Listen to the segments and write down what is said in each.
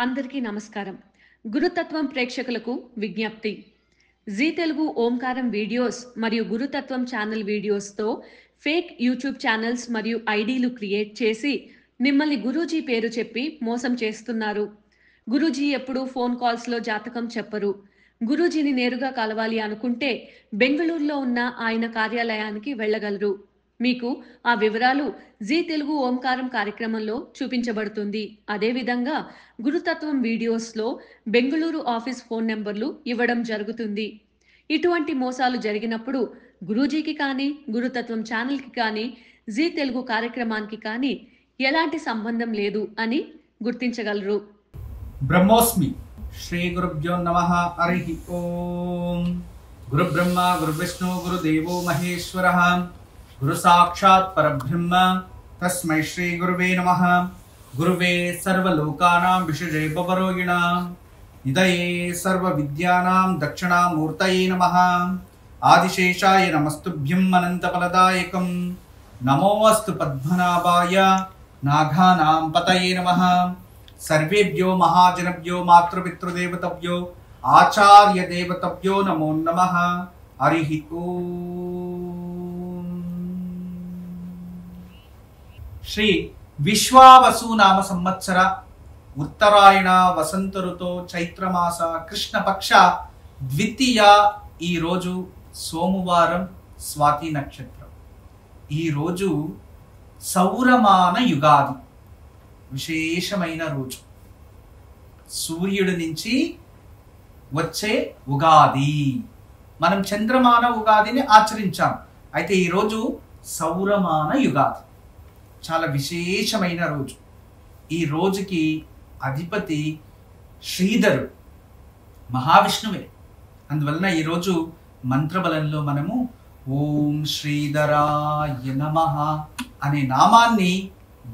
అందరికీ నమస్కారం. గురుతత్వం ప్రేక్షకులకు విజ్ఞప్తి. జీ తెలుగు ఓంకారం వీడియోస్ మరియు గురుతత్వం ఛానల్ వీడియోస్తో ఫేక్ యూట్యూబ్ ఛానల్స్ మరియు ఐడీలు క్రియేట్ చేసి మిమ్మల్ని గురూజీ పేరు చెప్పి మోసం చేస్తున్నారు. గురూజీ ఎప్పుడూ ఫోన్ కాల్స్లో జాతకం చెప్పరు. గురూజీని నేరుగా కలవాలి అనుకుంటే బెంగళూరులో ఉన్న ఆయన కార్యాలయానికి వెళ్ళగలరు. మీకు ఆ వివరాలు జీ తెలుగు ఓంకారం కార్యక్రమంలో చూపించబడుతుంది. అదేవిధంగా గురుతత్వం వీడియోస్లో బెంగళూరు ఆఫీస్ ఫోన్ నెంబర్లు ఇవ్వడం జరుగుతుంది. ఇటువంటి మోసాలు జరిగినప్పుడు గురూజీకి కానీ గురుతత్వం ఛానల్కి కానీ జీ తెలుగు కార్యక్రమానికి కానీ ఎలాంటి సంబంధం లేదు అని గుర్తించగలరు. బ్రహ్మోస్మి శ్రీ గురుభ్యో నమః. హరి ఓం. గురు బ్రహ్మ గురు విష్ణు గురు దేవో మహేశ్వరః గురు సాక్షాత్ పరబ్రహ్మ తస్మై శ్రీ గురువే నమః. గురువే సర్వలోకానాం విషజే భవరోగిణాం నిదయే సర్వ విద్యానాం దక్షిణామూర్తయే నమః. ఆదిశేషాయ నమస్తుభ్యం అనంతఫలదాయకం. నమోऽस्तु పద్మనాభాయ నాఘానాం పతయే నమః. సర్వేభ్యో మహాజనభ్యో మాతృపితృదేవతభ్యో ఆచార్య దేవతభ్యో నమో నమః. హరి ఓం. శ్రీ విశ్వావసు నామ సంవత్సర ఉత్తరాయణ వసంత ఋతో చైత్రమాస కృష్ణపక్ష ద్వితీయ ఈరోజు సోమవారం స్వాతి నక్షత్రం. ఈరోజు సౌరమాన యుగాది, విశేషమైన రోజు. సూర్యుడి నుంచి వచ్చే ఉగాది. మనం చంద్రమాన ఉగాదిని ఆచరించాం. అయితే ఈరోజు సౌరమాన యుగాది, చాలా విశేషమైన రోజు. ఈ రోజుకి అధిపతి శ్రీధరుడు, మహావిష్ణువే. అందువలన ఈరోజు మంత్రబలంలో మనము ఓం శ్రీధరాయ నమః అనే నామాన్ని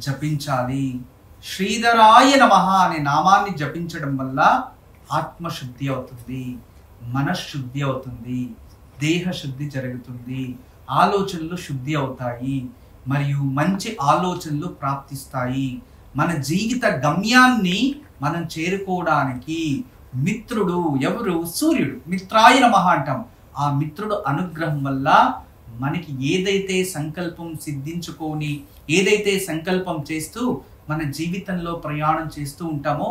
జపించాలి. శ్రీధరాయ నమః అనే నామాన్ని జపించడం వల్ల ఆత్మశుద్ధి అవుతుంది, మనశ్శుద్ధి అవుతుంది, దేహశుద్ధి జరుగుతుంది, ఆలోచనలు శుద్ధి అవుతాయి మరియు మంచి ఆలోచనలు ప్రాప్తిస్తాయి. మన జీవిత గమ్యాన్ని మనం చేరుకోవడానికి మిత్రుడు ఎవరు? సూర్యుడు. మిత్రాయ నమః అంటాం. ఆ మిత్రుడు అనుగ్రహం వల్ల మనకి ఏదైతే సంకల్పం సిద్ధించుకొని, ఏదైతే సంకల్పం చేస్తూ మన జీవితంలో ప్రయాణం చేస్తూ ఉంటామో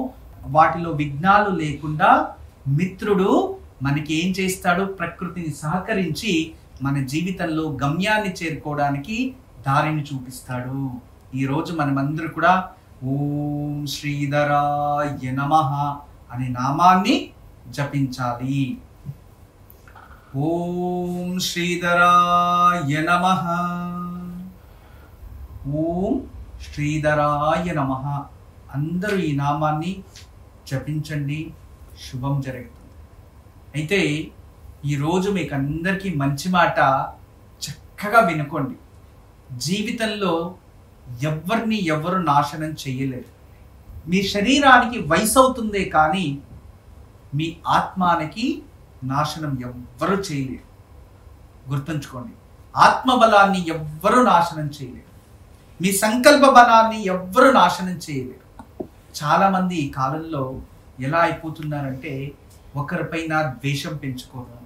వాటిలో విఘ్నాలు లేకుండా మిత్రుడు మనకి ఏం చేస్తాడు? ప్రకృతిని సహకరించి మన జీవితంలో గమ్యాన్ని చేరుకోవడానికి దారిని చూపిస్తాడు. ఈరోజు మనమందరూ కూడా ఓం శ్రీధరాయ నమః అనే నామాన్ని జపించాలి. ఓం శ్రీధరాయ నమః. ఓం శ్రీధరాయ నమః. అందరూ ఈ నామాన్ని జపించండి, శుభం జరుగుతుంది. అయితే ఈరోజు మీకు అందరికీ మంచి మాట చక్కగా వినుకోండి. జీవితంలో ఎవరిని ఎవరు నాశనం చేయలేరు. మీ శరీరానికి వయసు అవుతుందే కానీ మీ ఆత్మానికి నాశనం ఎవ్వరూ చేయలేరు. గుర్తుంచుకోండి, ఆత్మబలాన్ని ఎవ్వరూ నాశనం చేయలేరు. మీ సంకల్ప బలాన్ని ఎవ్వరూ నాశనం చేయలేరు. చాలామంది ఈ కాలంలో ఎలా అయిపోతున్నారంటే ఒకరిపైన ద్వేషం పెంచుకోను,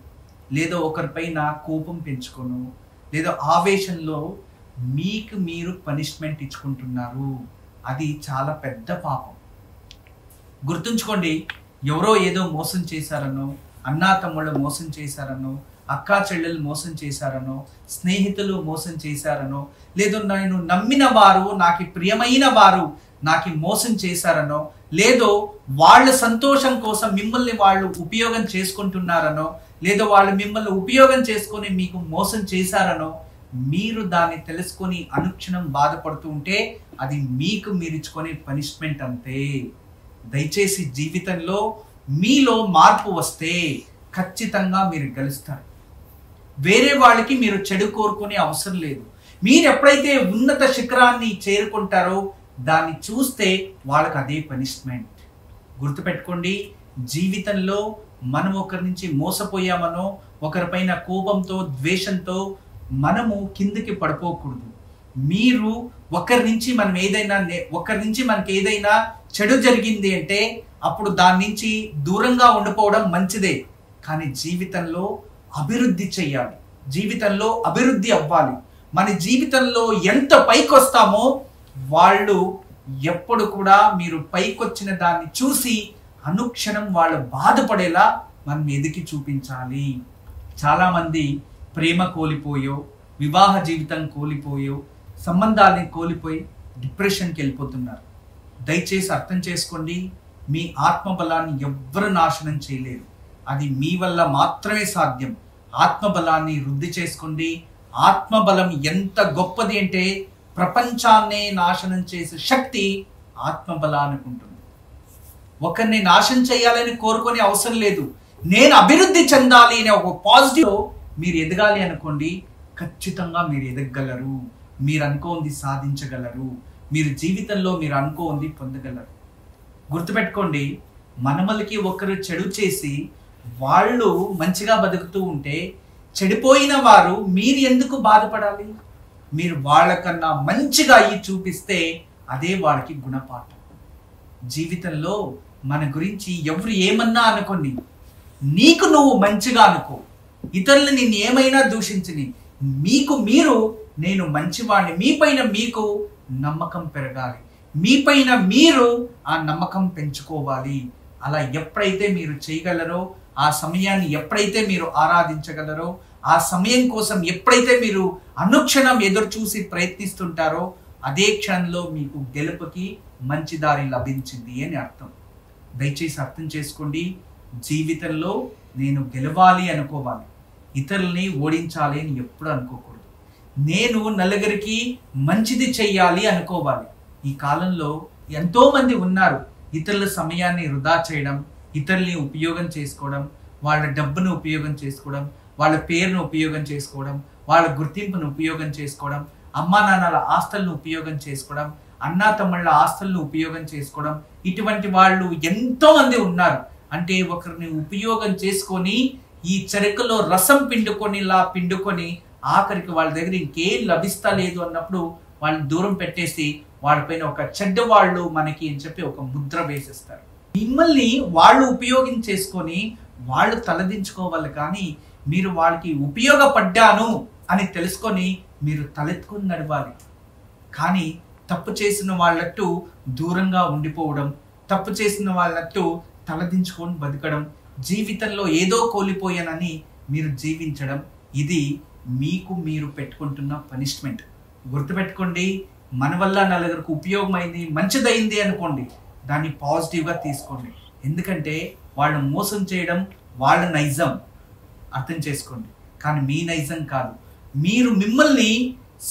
లేదా ఒకరిపైన కోపం పెంచుకోను, లేదా ఆవేశంలో మీకు మీరు పనిష్మెంట్ ఇచ్చుకుంటున్నారు. అది చాలా పెద్ద పాపం. గుర్తుంచుకోండి, ఎవరో ఏదో మోసం చేశారనో, అన్నా తమ్ముళ్ళు మోసం చేశారనో, అక్కా చెల్లెలు మోసం చేశారనో, స్నేహితులు మోసం చేశారనో, లేదు నేను నమ్మిన వారు, నాకు ప్రియమైన వారు నాకు మోసం చేశారనో, లేదో వాళ్ళ సంతోషం కోసం మిమ్మల్ని వాళ్ళు ఉపయోగం చేసుకుంటున్నారనో, లేదో వాళ్ళు మిమ్మల్ని ఉపయోగం చేసుకొని మీకు మోసం చేశారనో, మీరు దాన్ని తెలుసుకొని అనుక్షణం బాధపడుతూ ఉంటే అది మీకు మీరిచ్చుకునే పనిష్మెంట్ అంతే. దయచేసి జీవితంలో మీలో మార్పు వస్తే ఖచ్చితంగా మీరు గెలుస్తారు. వేరే వాళ్ళకి మీరు చెడు కోరుకునే అవసరం లేదు. మీరు ఎప్పుడైతే ఉన్నత శిఖరాన్ని చేరుకుంటారో దాన్ని చూస్తే వాళ్ళకి అదే పనిష్మెంట్. గుర్తుపెట్టుకోండి, జీవితంలో మనం ఒకరి నుంచి మోసపోయామనో, ఒకరిపైన కోపంతో ద్వేషంతో మనము కిందకి పడిపోకూడదు. మీరు ఒకరి నుంచి మనకి ఏదైనా చెడు జరిగింది అంటే అప్పుడు దాని నుంచి దూరంగా ఉండిపోవడం మంచిదే. కానీ జీవితంలో అభివృద్ధి చెయ్యాలి, జీవితంలో అభివృద్ధి అవ్వాలి. మన జీవితంలో ఎంత పైకి వస్తామో వాళ్ళు ఎప్పుడు కూడా మీరు పైకొచ్చిన దాన్ని చూసి అనుక్షణం వాళ్ళు బాధపడేలా మనం ఎదికి చూపించాలి. చాలామంది ప్రేమ కోల్పోయో, వివాహ జీవితం కోల్పోయో, సంబంధాలని కోల్పోయి డిప్రెషన్కి వెళ్ళిపోతున్నారు. దయచేసి అర్థం చేసుకోండి, మీ ఆత్మబలాన్ని ఎవ్వరు నాశనం చేయలేరు. అది మీ వల్ల మాత్రమే సాధ్యం. ఆత్మబలాన్ని వృద్ధి చేసుకోండి. ఆత్మబలం ఎంత గొప్పది అంటే ప్రపంచాన్నే నాశనం చేసే శక్తి ఆత్మబలానికి ఉంటుంది. ఒకరిని నాశనం చేయాలని కోరుకునే అవసరం లేదు. నేను అభివృద్ధి చెందాలి అనే ఒక పాజిటివ్ మీరు ఎదగాలి అనుకోండి, ఖచ్చితంగా మీరు ఎదగగలరు. మీరు అనుకోంది సాధించగలరు. మీరు జీవితంలో మీరు అనుకోంది పొందగలరు. గుర్తుపెట్టుకోండి, మనమలకి ఒకరు చెడు చేసి వాళ్ళు మంచిగా బతుకుతూ ఉంటే చెడిపోయిన వారు మీరు ఎందుకు బాధపడాలి? మీరు వాళ్ళకన్నా మంచిగా అయ్యి చూపిస్తే అదే వాళ్ళకి గుణపాఠం. జీవితంలో మన గురించి ఎవరు ఏమన్నా అనుకోని, నీకు నువ్వు మంచిగా అనుకో. ఇతరులు నిన్ను ఏమైనా దూషించని, మీకు మీరు నేను మంచివాడిని, మీపైన మీకు నమ్మకం పెరగాలి. మీపైన మీరు ఆ నమ్మకం పెంచుకోవాలి. అలా ఎప్పుడైతే మీరు చేయగలరో, ఆ సమయాన్ని ఎప్పుడైతే మీరు ఆరాధించగలరో, ఆ సమయం కోసం ఎప్పుడైతే మీరు అనుక్షణం ఎదురు చూసి ప్రయత్నిస్తుంటారో, అదే క్షణంలో మీకు గెలుపుకి మంచి దారి లభించింది అని అర్థం. దయచేసి అర్థం చేసుకోండి, జీవితంలో నేను గెలవాలి అనుకోవాలి, ఇతరుల్ని ఓడించాలి అని ఎప్పుడు అనుకోకూడదు. నేను నలుగురికి మంచిది చెయ్యాలి అనుకోవాలి. ఈ కాలంలో ఎంతో మంది ఉన్నారు ఇతరుల సమయాన్ని వృధా చేయడం, ఇతరుల్ని ఉపయోగం చేసుకోవడం, వాళ్ళ డబ్బును ఉపయోగం చేసుకోవడం, వాళ్ళ పేరును ఉపయోగం చేసుకోవడం, వాళ్ళ గుర్తింపును ఉపయోగం చేసుకోవడం, అమ్మా నాన్నల ఆస్తులను ఉపయోగం చేసుకోవడం, అన్నా తమ్ముళ్ళ ఆస్తులను ఉపయోగం చేసుకోవడం. ఇటువంటి వాళ్ళు ఎంతో మంది ఉన్నారు. అంటే ఒకరిని ఉపయోగం చేసుకొని ఈ చెరకులో రసం పిండుకొని ఆఖరికి వాళ్ళ దగ్గర ఇంకేం లభిస్తా లేదు అన్నప్పుడు వాళ్ళని దూరం పెట్టేసి వాళ్ళపైన ఒక చెడ్డ వాళ్ళు మనకి అని చెప్పి ఒక ముద్ర వేసేస్తారు. మిమ్మల్ని వాళ్ళు ఉపయోగించేసుకొని వాళ్ళు తలదించుకోవాలి. కానీ మీరు వాళ్ళకి ఉపయోగపడ్డాను అని తెలుసుకొని మీరు తలెత్తుకుని నడవాలి. కానీ తప్పు చేసిన వాళ్ళట్టు దూరంగా ఉండిపోవడం, తప్పు చేసిన వాళ్ళట్టు తలదించుకొని బతకడం, జీవితంలో ఏదో కోల్పోయానని మీరు జీవించడం, ఇది మీకు మీరు పెట్టుకుంటున్న పనిష్మెంట్. గుర్తుపెట్టుకోండి, మన వల్ల నలుగురికి ఉపయోగమైంది, మంచిదైంది అనుకోండి, దాన్ని పాజిటివ్గా తీసుకోండి. ఎందుకంటే వాళ్ళు మోసం చేయడం వాళ్ళ నైజం, అర్థం చేసుకోండి. కానీ మీ నైజం కాదు. మీరు మిమ్మల్ని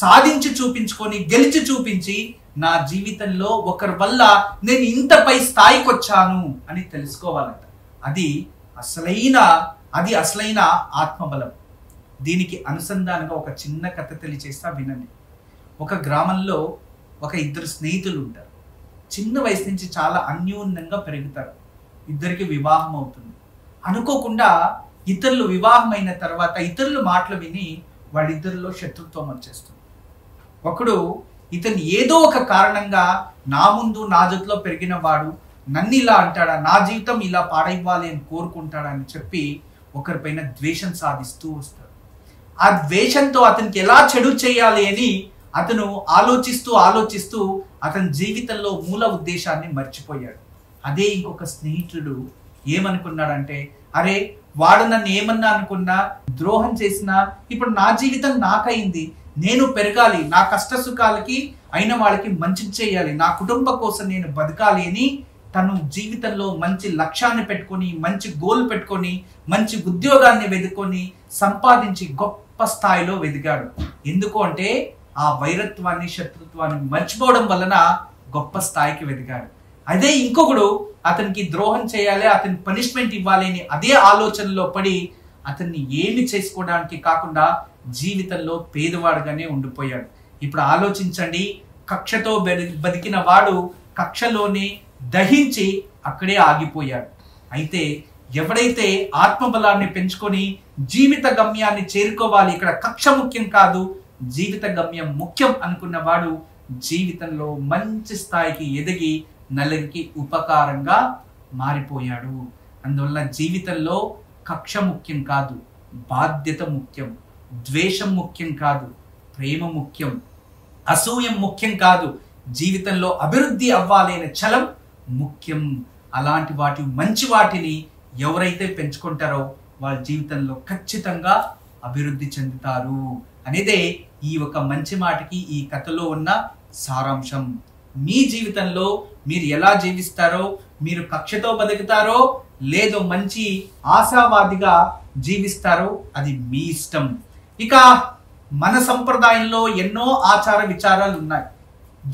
సాధించి చూపించుకొని గెలిచి చూపించి నా జీవితంలో ఒకరి వల్ల నేను ఇంత పై స్థాయికి వచ్చాను అని తెలుసుకోవాలంట. అది అసలైన ఆత్మబలం. దీనికి అనుసంధానంగా ఒక చిన్న కథ తెలియచేస్తా, వినండి. ఒక గ్రామంలో ఒక ఇద్దరు స్నేహితులు ఉంటారు. చిన్న వయసు నుంచి చాలా అన్యోన్యంగా పెరుగుతారు. ఇద్దరికి వివాహం అవుతుంది. అనుకోకుండా ఇతరులు వివాహం అయిన తర్వాత ఇతరుల మాటలు విని వాళ్ళిద్దరిలో శత్రుత్వం వచ్చేస్తుంది. ఒకడు ఇతన్ని ఏదో ఒక కారణంగా నా ముందు నా జట్టులో పెరిగిన వాడు నన్ను ఇలా అంటాడా, నా జీవితం ఇలా పాడైవ్వాలి అని కోరుకుంటాడా అని చెప్పి ఒకరిపైన ద్వేషం సాధిస్తూ వస్తాడు. ఆ ద్వేషంతో అతనికి ఎలా చెడు చేయాలి అని అతను ఆలోచిస్తూ అతని జీవితంలో మూల ఉద్దేశాన్ని మర్చిపోయాడు. అదే ఇంకొక స్నేహితుడు ఏమనుకున్నాడంటే, అరే వాడు నన్ను ఏమన్నా అనుకున్నా, ద్రోహం చేసినా ఇప్పుడు నా జీవితం నాకైంది, నేను పెరగాలి, నా కష్ట సుఖాలకి అయిన వాళ్ళకి మంచి చేయాలి, నా కుటుంబం కోసం నేను బతకాలి అని తను జీవితంలో మంచి లక్ష్యాన్ని పెట్టుకొని, మంచి గోల్ పెట్టుకొని, మంచి ఉద్యోగాన్ని వెతుకొని సంపాదించి గొప్ప స్థాయిలో వెదిగాడు. ఎందుకు అంటే ఆ వైరత్వాన్ని శత్రుత్వాన్ని మర్చిపోవడం వలన గొప్ప స్థాయికి వెదిగాడు. అదే ఇంకొకడు అతనికి ద్రోహం చేయాలి, అతని పనిష్మెంట్ ఇవ్వాలి అని అదే ఆలోచనలో పడి అతన్ని ఏమి చేసుకోవడానికి కాకుండా జీవితంలో పేదవాడుగానే ఉండిపోయాడు. ఇప్పుడు ఆలోచించండి, కక్షతో బతికిన వాడు కక్షలోనే దహించి అక్కడే ఆగిపోయాడు. అయితే ఎవడైతే ఆత్మబలాన్ని పెంచుకొని జీవిత గమ్యాన్ని చేరుకోవాలి, ఇక్కడ కక్ష ముఖ్యం కాదు, జీవిత గమ్యం ముఖ్యం అనుకున్నవాడు జీవితంలో మంచి స్థాయికి ఎదిగి నలుగురికి ఉపకారంగా మారిపోయాడు. అందువల్ల జీవితంలో కక్ష ముఖ్యం కాదు, బాధ్యత ముఖ్యం. ద్వేషం ముఖ్యం కాదు, ప్రేమ ముఖ్యం. అసూయం ముఖ్యం కాదు, జీవితంలో అభివృద్ధి అవ్వాలి అనే ఛలం ముఖ్యం. అలాంటి మంచి వాటిని ఎవరైతే పెంచుకుంటారో వాళ్ళ జీవితంలో ఖచ్చితంగా అభివృద్ధి చెందుతారు అనేదే ఈ ఒక మంచి మాటకి ఈ కథలో ఉన్న సారాంశం. మీ జీవితంలో మీరు ఎలా జీవిస్తారో, మీరు కక్షతో బతుకుతారో లేదో మంచి ఆశావాదిగా జీవిస్తారో అది మీ ఇష్టం. ఇక మన సంప్రదాయంలో ఎన్నో ఆచార విచారాలు ఉన్నాయి,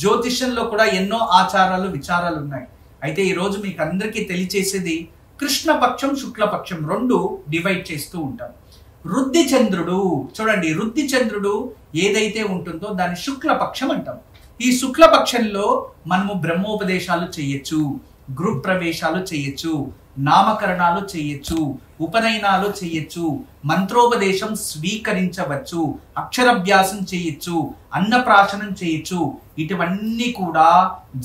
జ్యోతిష్యంలో కూడా ఎన్నో ఆచారాలు విచారాలు ఉన్నాయి. అయితే ఈరోజు మీకు అందరికీ తెలియచేసేది కృష్ణపక్షం శుక్లపక్షం రెండు డివైడ్ చేస్తూ ఉంటాం. వృద్ధి చంద్రుడు చూడండి, వృద్ధి చంద్రుడు ఏదైతే ఉంటుందో దాన్ని శుక్లపక్షం అంటాం. ఈ శుక్లపక్షంలో మనము బ్రహ్మోపదేశాలు చేయొచ్చు, గృహ ప్రవేశాలు చేయొచ్చు, నామకరణాలు చేయొచ్చు, ఉపనయనాలు చేయొచ్చు, మంత్రోపదేశం స్వీకరించవచ్చు, అక్షరాభ్యాసం చేయొచ్చు, అన్నప్రాశనం చేయొచ్చు. ఇటువన్నీ కూడా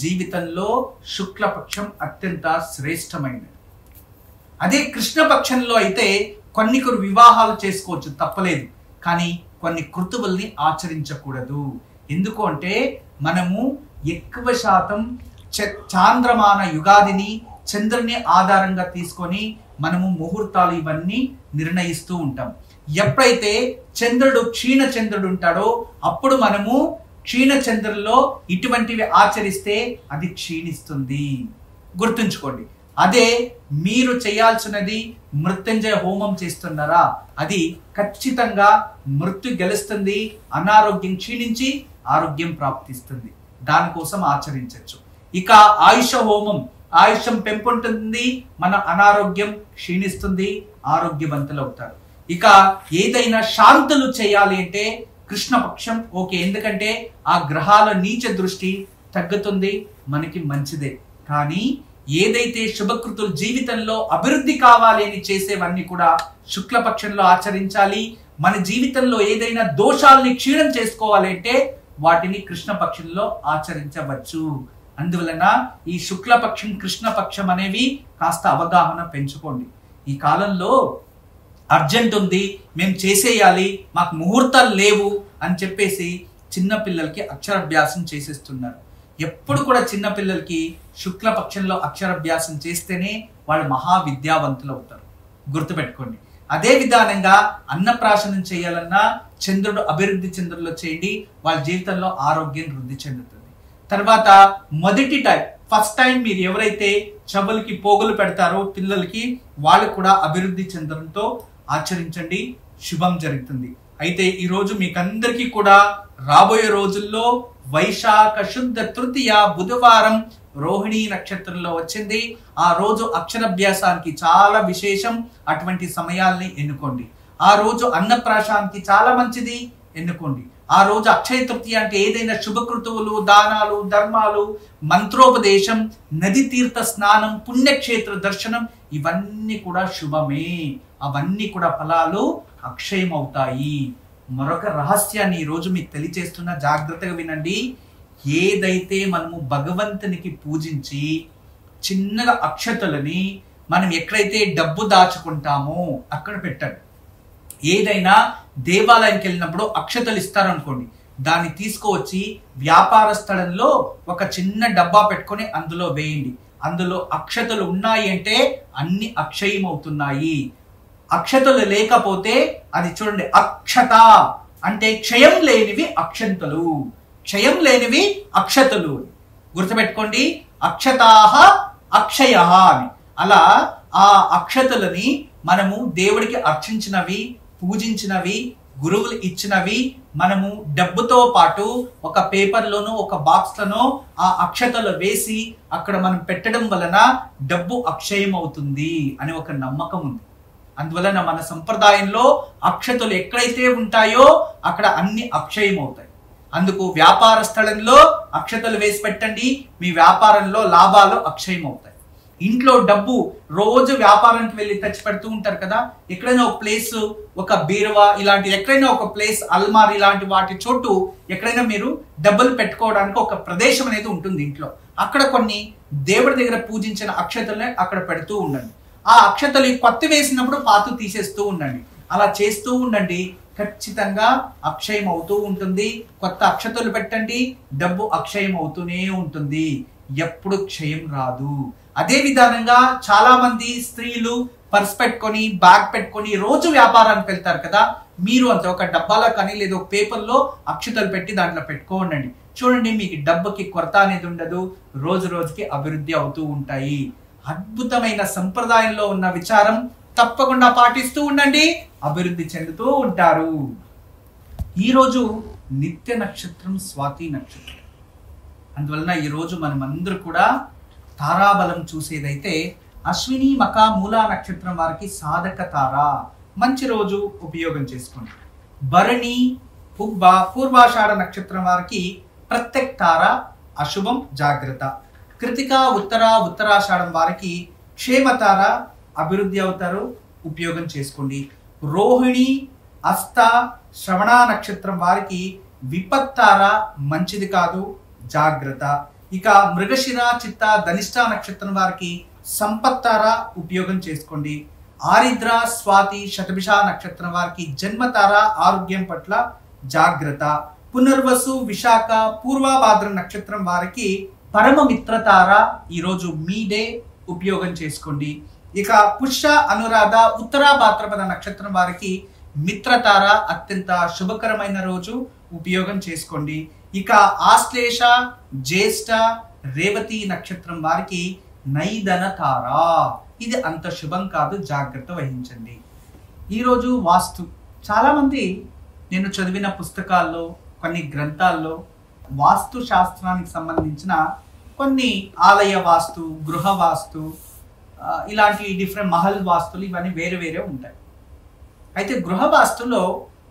జీవితంలో శుక్లపక్షం అత్యంత శ్రేష్టమైనది. అదే కృష్ణపక్షంలో అయితే కొన్ని వివాహాలు చేసుకోవచ్చు, తప్పలేదు. కానీ కొన్ని కృతువుల్ని ఆచరించకూడదు. ఎందుకు అంటే మనము ఎక్కువ శాతం చాంద్రమాన యుగాదిని చంద్రుని ఆధారంగా తీసుకొని మనము ముహూర్తాలు ఇవన్నీ నిర్ణయిస్తూ ఉంటాం. ఎప్పుడైతే చంద్రుడు క్షీణ చంద్రుడు ఉంటాడో అప్పుడు మనము క్షీణ చంద్రుల్లో ఇటువంటివి ఆచరిస్తే అది క్షీణిస్తుంది, గుర్తుంచుకోండి. అదే మీరు చేయాల్సినది మృత్యుంజయ హోమం చేస్తున్నారా, అది ఖచ్చితంగా మృత్యు గెలుస్తుంది, అనారోగ్యం క్షీణించి ఆరోగ్యం ప్రాప్తిస్తుంది. దానికోసం ఆచరించవచ్చు. ఇక ఆయుష హోమం, ఆయుష్యం పెంపొందుతుంది, మన అనారోగ్యం క్షీణిస్తుంది, ఆరోగ్యవంతులు అవుతారు. ఇక ఏదైనా శాంతులు చేయాలి అంటే కృష్ణపక్షం ఓకే, ఎందుకంటే ఆ గ్రహాల నీచ దృష్టి తగ్గుతుంది, మనకి మంచిదే. కానీ ఏదైతే శుభకృతులు జీవితంలో అభివృద్ధి కావాలి అని చేసేవన్నీ కూడా శుక్లపక్షంలో ఆచరించాలి. మన జీవితంలో ఏదైనా దోషాలని క్షీణం చేసుకోవాలి అంటే వాటిని కృష్ణపక్షంలో ఆచరించవచ్చు. అందువలన ఈ శుక్లపక్షం కృష్ణపక్షం అనేవి కాస్త అవగాహన పెంచుకోండి. ఈ కాలంలో అర్జెంట్ ఉంది, మేము చేసేయాలి, మాకు ముహూర్తాలు లేవు అని చెప్పేసి చిన్నపిల్లలకి అక్షరాభ్యాసం చేసేస్తున్నారు. ఎప్పుడు కూడా చిన్నపిల్లలకి శుక్లపక్షంలో అక్షరాభ్యాసం చేస్తేనే వాళ్ళు మహావిద్యావంతులు అవుతారు, గుర్తుపెట్టుకోండి. అదే విధానంగా అన్నప్రాశనం చేయాలన్నా చంద్రుడు అభివృద్ధి చంద్రుల్లో చేయండి, వాళ్ళ జీవితంలో ఆరోగ్యం వృద్ధి చెందుతుంది. తర్వాత మొదటి టైం, ఫస్ట్ టైం మీరు ఎవరైతే చెవులకి పోగులు పెడతారో పిల్లలకి, వాళ్ళు కూడా అభివృద్ధి చెందడంతో ఆచరించండి, శుభం జరుగుతుంది. అయితే ఈ రోజు మీకందరికీ కూడా రాబోయే రోజుల్లో వైశాఖ శుద్ధ తృతీయ బుధవారం రోహిణి నక్షత్రంలో వచ్చింది. ఆ రోజు అక్షరాభ్యాసానికి చాలా విశేషం. అటువంటి సమయాల్ని ఎన్నుకోండి. ఆ రోజు అన్నప్రాశానికి చాలా మంచిది, ఎన్నుకోండి. ఆ రోజు అక్షయ తృతీయ అంటే ఏదైనా శుభకృతువులు, దానాలు, ధర్మాలు, మంత్రోపదేశం, నది తీర్థ స్నానం, పుణ్యక్షేత్ర దర్శనం ఇవన్నీ కూడా శుభమే. అవన్నీ కూడా ఫలాలు అక్షయం అవుతాయి. మరొక రహస్యాన్ని ఈ రోజు మీకు తెలియచేస్తున్న, జాగ్రత్తగా వినండి. ఏదైతే మనము భగవంతునికి పూజించి చిన్నగా అక్షతలని మనం ఎక్కడైతే డబ్బు దాచుకుంటామో అక్కడ పెట్టండి. ఏదైనా దేవాలయానికి వెళ్ళినప్పుడు అక్షతలు ఇస్తారనుకోండి, దాన్ని తీసుకువచ్చి వ్యాపార స్థలంలో ఒక చిన్న డబ్బా పెట్టుకొని అందులో వేయండి. అందులో అక్షతలు ఉన్నాయి అంటే అన్ని అక్షయం అవుతున్నాయి. అక్షతలు లేకపోతే అది చూడండి, అక్షత అంటే క్షయం లేనివి అక్షంతలు, క్షయం లేనివి అక్షతలు. గుర్తుపెట్టుకోండి, అక్షతాహ అక్షయ అని. అలా ఆ అక్షతలని మనము దేవుడికి అర్చించినవి, పూజించినవి, గురువులు ఇచ్చినవి మనము డబ్బుతో పాటు ఒక పేపర్లోనో ఒక బాక్స్లోనో ఆ అక్షతలు వేసి అక్కడ మనం పెట్టడం వలన డబ్బు అక్షయం అవుతుంది అని ఒక నమ్మకం ఉంది. అందువలన మన సంప్రదాయంలో అక్షతలు ఎక్కడైతే ఉంటాయో అక్కడ అన్ని అక్షయం అవుతాయి. అందుకు వ్యాపార స్థలంలో అక్షతలు వేసి పెట్టండి, మీ వ్యాపారంలో లాభాలు అక్షయం అవుతాయి. ఇంట్లో డబ్బు రోజు వ్యాపారానికి వెళ్ళి తెచ్చి పెడుతూ ఉంటారు కదా, ఎక్కడైనా ఒక ప్లేస్, ఒక బీరువా ఇలాంటి ఎక్కడైనా ఒక ప్లేస్, అల్మార్ ఇలాంటి వాటి చోటు ఎక్కడైనా మీరు డబ్బులు పెట్టుకోవడానికి ఒక ప్రదేశం అనేది ఉంటుంది ఇంట్లో. అక్కడ కొన్ని దేవుడి దగ్గర పూజించిన అక్షతల్ని అక్కడ పెడుతూ ఉండండి. ఆ అక్షతలు కొత్త వేసినప్పుడు పాత తీసేస్తూ ఉండండి. అలా చేస్తూ ఉండండి, ఖచ్చితంగా అక్షయం అవుతూ ఉంటుంది. కొత్త అక్షతలు పెట్టండి, డబ్బు అక్షయం అవుతూనే ఉంటుంది, ఎప్పుడు క్షయం రాదు. అదే విధానంగా చాలా మంది స్త్రీలు పర్స్ పెట్టుకొని బ్యాగ్ పెట్టుకొని రోజు వ్యాపారానికి వెళ్తారు కదా, మీరు అంత ఒక డబ్బాలో కానీ లేదా ఒక పేపర్లో అక్షతలు పెట్టి దాంట్లో పెట్టుకోండి. చూడండి, మీకు డబ్బుకి కొరత అనేది ఉండదు, రోజు రోజుకి అభివృద్ధి అవుతూ ఉంటాయి. అద్భుతమైన సంప్రదాయంలో ఉన్న విచారం తప్పకుండా పాటిస్తూ ఉండండి, అభివృద్ధి చెందుతూ ఉంటారు. ఈరోజు నిత్య నక్షత్రం స్వాతి నక్షత్రం. అందువలన ఈరోజు మనమందరూ కూడా తారాబలం చూసేదైతే అశ్విని మఖ మూలా నక్షత్రం వారికి సాధక తార, మంచి రోజు, ఉపయోగం చేసుకోండి. భరణి పుబ్బ పూర్వాషాఢ నక్షత్రం వారికి ప్రత్యక్ తార, అశుభం, జాగ్రత్త. కృతిక ఉత్తరాషాఢం వారికి క్షేమతార, అభివృద్ధి అవుతారు, ఉపయోగం చేసుకోండి. రోహిణి అస్త శ్రవణ నక్షత్రం వారికి విపత్తార, మంచిది కాదు, జాగ్రత్త. ఇక మృగశిర చిత్త ధనిష్ట నక్షత్రం వారికి సంపత్తార, ఉపయోగం చేసుకోండి. ఆరిద్ర స్వాతి శతభిష నక్షత్రం వారికి జన్మతార, ఆరోగ్యం పట్ల జాగ్రత్త. పునర్వసు విశాఖ పూర్వభాద్ర నక్షత్రం వారికి పరమ మిత్రతార, ఈరోజు మీ డే, ఉపయోగం చేసుకోండి. ఇక పుష్య అనురాధ ఉత్తరాభాద్రపద నక్షత్రం వారికి మిత్రతార, అత్యంత శుభకరమైన రోజు, ఉపయోగం చేసుకోండి. ఇక ఆశ్లేష జ్యేష్ఠ రేవతి నక్షత్రం వారికి నైదన తార, ఇది అంత శుభం కాదు, జాగ్రత్త వహించండి. ఈరోజు వాస్తు. చాలామంది నేను చదివిన పుస్తకాల్లో కొన్ని గ్రంథాల్లో వాస్తు శాస్త్రానికి సంబంధించిన కొన్ని ఆలయ వాస్తు, గృహ వాస్తు, ఇలాంటి డిఫరెంట్ మహల్ వాస్తులు ఇవన్నీ వేరే వేరే ఉంటాయి. అయితే గృహ వాస్తులో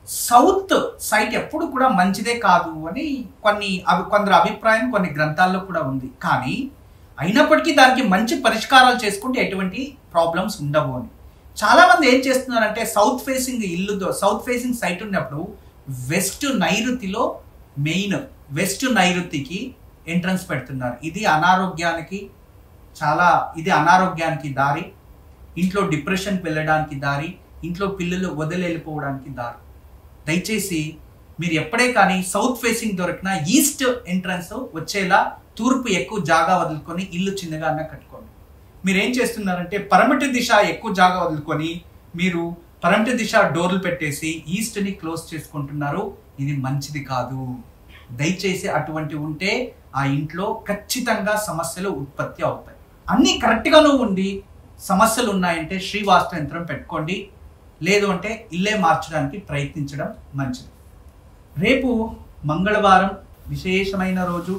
సౌత్ సైట్ ఎప్పుడు కూడా మంచిదే కాదు అని కొందరు అభిప్రాయం కొన్ని గ్రంథాల్లో కూడా ఉంది. కానీ అయినప్పటికీ దానికి మంచి పరిష్కారాలు చేసుకుంటే ఎటువంటి ప్రాబ్లమ్స్ ఉండవు అని. చాలా మంది ఏం చేస్తున్నారంటే సౌత్ ఫేసింగ్ ఇల్లుతో సౌత్ ఫేసింగ్ సైట్ ఉన్నప్పుడు వెస్ట్ నైరుతిలో మెయిన్ వెస్ట్ నైరుతికి ఎంట్రన్స్ పెడుతున్నారు. ఇది అనారోగ్యానికి దారి, ఇంట్లో డిప్రెషన్కి వెళ్ళడానికి దారి, ఇంట్లో పిల్లలు వదిలేళ్ళిపోవడానికి దారి. దయచేసి మీరు ఎప్పుడే కానీ సౌత్ ఫేసింగ్ దొరికినా ఈస్ట్ ఎంట్రన్స్ వచ్చేలా తూర్పు ఎక్కువ జాగా వదులుకొని ఇల్లు చిన్నగా అన్న కట్టుకోండి. మీరు ఏం చేస్తున్నారంటే పరమటి దిశ ఎక్కువ జాగా వదులుకొని మీరు పరమటి దిశ డోర్లు పెట్టేసి ఈస్ట్ని క్లోజ్ చేసుకుంటున్నారు. ఇది మంచిది కాదు. దయచేసి అటువంటి ఉంటే ఆ ఇంట్లో ఖచ్చితంగా సమస్యలు ఉత్పత్తి అవుతాయి. అన్నీ కరెక్ట్గాను ఉండి సమస్యలు ఉన్నాయంటే శ్రీవాస్తు యంత్రం పెట్టుకోండి, లేదు అంటే ఇల్లే మార్చడానికి ప్రయత్నించడం మంచిది. రేపు మంగళవారం, విశేషమైన రోజు.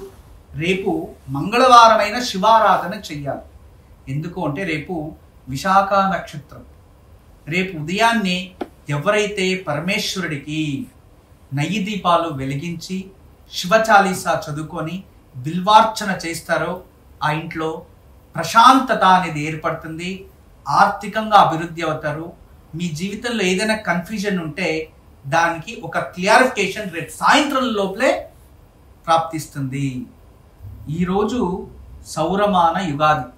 రేపు మంగళవారమైన శివారాధన చెయ్యాలి. ఎందుకు అంటే రేపు విశాఖ నక్షత్రం. రేపు ఉదయాన్నే ఎవరైతే పరమేశ్వరుడికి నెయ్యి దీపాలు వెలిగించి శివచాలీసా చదువుకొని బిల్వార్చన చేస్తారో ఆ ఇంట్లో ప్రశాంతత అనేది ఏర్పడుతుంది, ఆర్థికంగా అభివృద్ధి అవుతారు. మీ జీవితంలో ఏదైనా కన్ఫ్యూజన్ ఉంటే దానికి ఒక క్లియరిఫికేషన్ రేపు సాయంత్రం లోపలే ప్రాప్తిస్తుంది. ఈరోజు సౌరమాన యుగాది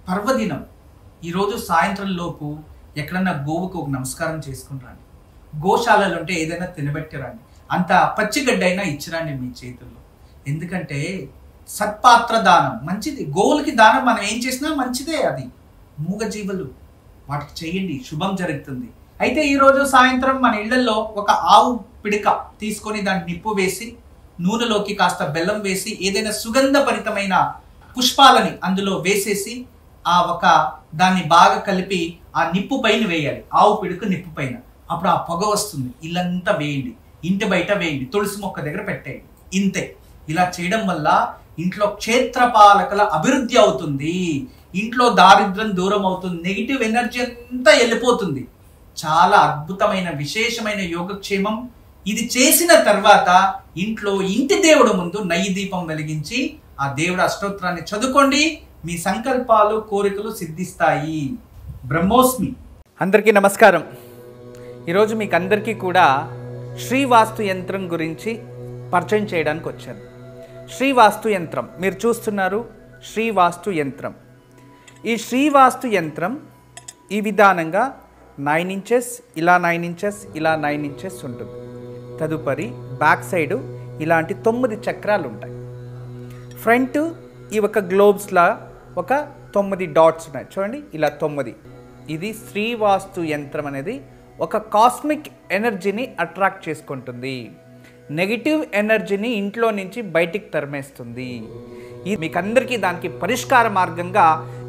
పర్వదినం. ఈరోజు సాయంత్రం లోపు ఎక్కడన్నా గోవుకు ఒక నమస్కారం చేసుకుని రండి. గోశాలలు ఉంటే ఏదైనా తినబెట్టి రండి. అంత పచ్చిగడ్డైనా ఇచ్చిరండి మీ చేతుల్లో. ఎందుకంటే సత్పాత్ర దానం మంచిది. గోవులకి దానం మనం ఏం చేసినా మంచిదే. అది మూగజీవులు, వాటికి చేయండి, శుభం జరుగుతుంది. అయితే ఈరోజు సాయంత్రం మన ఇళ్లలో ఒక ఆవు పిడిక తీసుకొని దాన్ని నిప్పు వేసి నూనెలోకి కాస్త బెల్లం వేసి ఏదైనా సుగంధభరితమైన పుష్పాలని అందులో వేసేసి దాన్ని బాగా కలిపి ఆ నిప్పు పైన వేయాలి. ఆవు పిడుకు నిప్పు పైన. అప్పుడు ఆ పొగ వస్తుంది. ఇల్లంతా వేయండి, ఇంటి బయట వేయండి, తులసి మొక్క దగ్గర పెట్టేయండి. ఇంతే. ఇలా చేయడం వల్ల ఇంట్లో క్షేత్రపాలకుల అభివృద్ధి అవుతుంది, ఇంట్లో దారిద్ర్యం దూరం అవుతుంది, నెగిటివ్ ఎనర్జీ అంతా వెళ్ళిపోతుంది. చాలా అద్భుతమైన విశేషమైన యోగక్షేమం. ఇది చేసిన తర్వాత ఇంట్లో ఇంటి దేవుడు ముందు నెయ్యి దీపం వెలిగించి ఆ దేవుడు అష్టోత్తరాన్ని చదువుకోండి. మీ సంకల్పాలు, కోరికలు సిద్ధిస్తాయి. బ్రహ్మోస్మి. అందరికీ నమస్కారం. ఈరోజు మీకు అందరికీ కూడా శ్రీవాస్తు యంత్రం గురించి పరిచయం చేయడానికి వచ్చాను. శ్రీవాస్తు యంత్రం మీరు చూస్తున్నారు. శ్రీవాస్తు యంత్రం. ఈ శ్రీవాస్తు యంత్రం ఈ విధానంగా 9 ఇంచెస్, ఇలా 9 ఇంచెస్, ఇలా 9 ఇంచెస్ ఉంటుంది. తదుపరి బ్యాక్ సైడు ఇలాంటి 9 చక్రాలు ఉంటాయి. ఫ్రంట్ ఈ ఒక గ్లోబ్స్లా ఒక 9 డాట్స్ ఉన్నాయి చూడండి, ఇలా 9. ఇది శ్రీవాస్తు యంత్రం అనేది ఒక కాస్మిక్ ఎనర్జీని అట్రాక్ట్ చేసుకుంటుంది. నెగిటివ్ ఎనర్జీని ఇంట్లో నుంచి బయటికి తరిమేస్తుంది. ఇది మీకందరికీ దానికి పరిష్కార మార్గంగా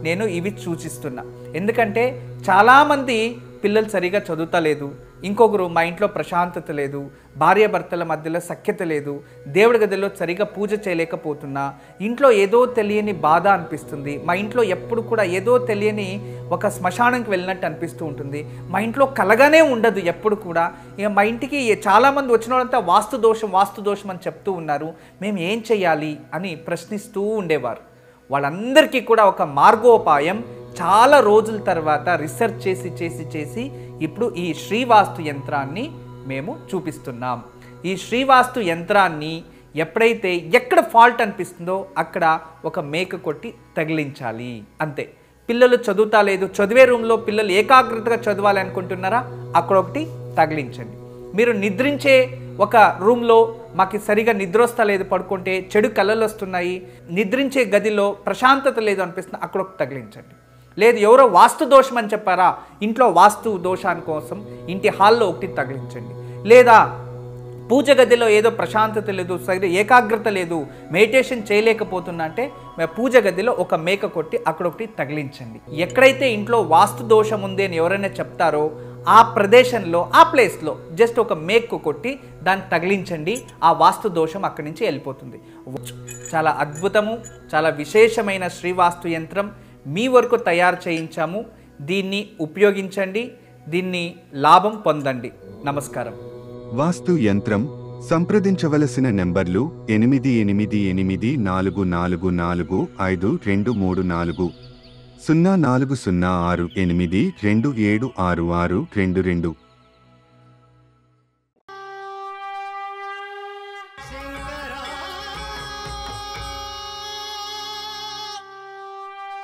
నేను ఇవి సూచిస్తున్నా. ఎందుకంటే చాలామంది పిల్లలు సరిగా చదువుతలేదు, ఇంకొకరు మా ఇంట్లో ప్రశాంతత లేదు, భార్యాభర్తల మధ్యలో సఖ్యత లేదు, దేవుడి గదిలో సరిగా పూజ చేయలేకపోతున్నా, ఇంట్లో ఏదో తెలియని బాధ అనిపిస్తుంది, మా ఇంట్లో ఎప్పుడు కూడా ఏదో తెలియని ఒక శ్మశానంకి వెళ్ళినట్టు అనిపిస్తూ ఉంటుంది, మా ఇంట్లో కలగానే ఉండదు ఎప్పుడు కూడా, ఇక మా ఇంటికి చాలామంది వచ్చిన వాళ్ళంతా వాస్తు దోషం అని చెప్తూ ఉన్నారు, మేము ఏం చేయాలి అని ప్రశ్నిస్తూ ఉండేవారు. వాళ్ళందరికీ కూడా ఒక మార్గోపాయం చాలా రోజుల తర్వాత రీసెర్చ్ చేసి ఇప్పుడు ఈ శ్రీవాస్తు యంత్రాన్ని మేము చూపిస్తున్నాం. ఈ శ్రీవాస్తు యంత్రాన్ని ఎప్పుడైతే ఎక్కడ ఫాల్ట్ అనిపిస్తుందో అక్కడ ఒక మేక కొట్టి తగిలించాలి, అంతే. పిల్లలు చదువుతా లేదు, చదివే రూమ్లో పిల్లలు ఏకాగ్రతగా చదవాలి అనుకుంటున్నారా, అక్కడ ఒకటి తగిలించండి. మీరు నిద్రించే ఒక రూమ్లో మాకు సరిగా నిద్ర వస్తా లేదు, పడుకుంటే చెడు కళలు వస్తున్నాయి, నిద్రించే గదిలో ప్రశాంతత లేదు అనిపిస్తుంది, అక్కడ ఒకటి తగిలించండి. లేదు ఎవరో వాస్తు దోషం అని చెప్పారా, ఇంట్లో వాస్తు దోషాని కోసం ఇంటి హాల్లో ఒకటి తగిలించండి. లేదా పూజ గదిలో ఏదో ప్రశాంతత లేదు, సరిగ్గా ఏకాగ్రత లేదు, మెడిటేషన్ చేయలేకపోతున్నా అంటే పూజ గదిలో ఒక మేక కొట్టి అక్కడ ఒకటి తగిలించండి. ఎక్కడైతే ఇంట్లో వాస్తు దోషం ఉంది అని ఎవరైనా చెప్తారో ఆ ప్రదేశంలో ఆ ప్లేస్లో జస్ట్ ఒక మేకు కొట్టి దాన్ని తగిలించండి, ఆ వాస్తు దోషం అక్కడి నుంచి వెళ్ళిపోతుంది. చాలా అద్భుతము, చాలా విశేషమైన శ్రీవాస్తు యంత్రం మీ వరకు తయారు చేయించాము. దీన్ని ఉపయోగించండి, దీన్ని లాభం పొందండి. నమస్కారం. వాస్తు యంత్రం సంప్రదించవలసిన నెంబర్లు 8844452344 040682766622.